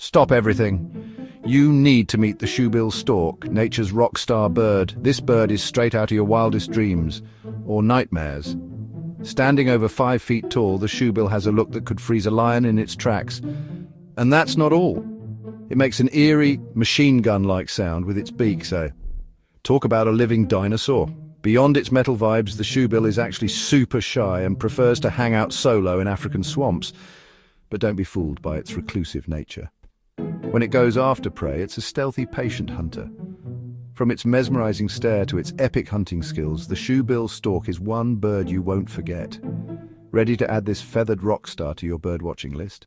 Stop everything. You need to meet the shoebill stork, nature's rock star bird. This bird is straight out of your wildest dreams, or nightmares. Standing over 5 feet tall, the shoebill has a look that could freeze a lion in its tracks. And that's not all. It makes an eerie, machine gun-like sound with its beak, so talk about a living dinosaur. Beyond its metal vibes, the shoebill is actually super shy and prefers to hang out solo in African swamps. But don't be fooled by its reclusive nature. When it goes after prey, it's a stealthy, patient hunter. From its mesmerizing stare to its epic hunting skills, the shoebill stork is one bird you won't forget. Ready to add this feathered rock star to your birdwatching list?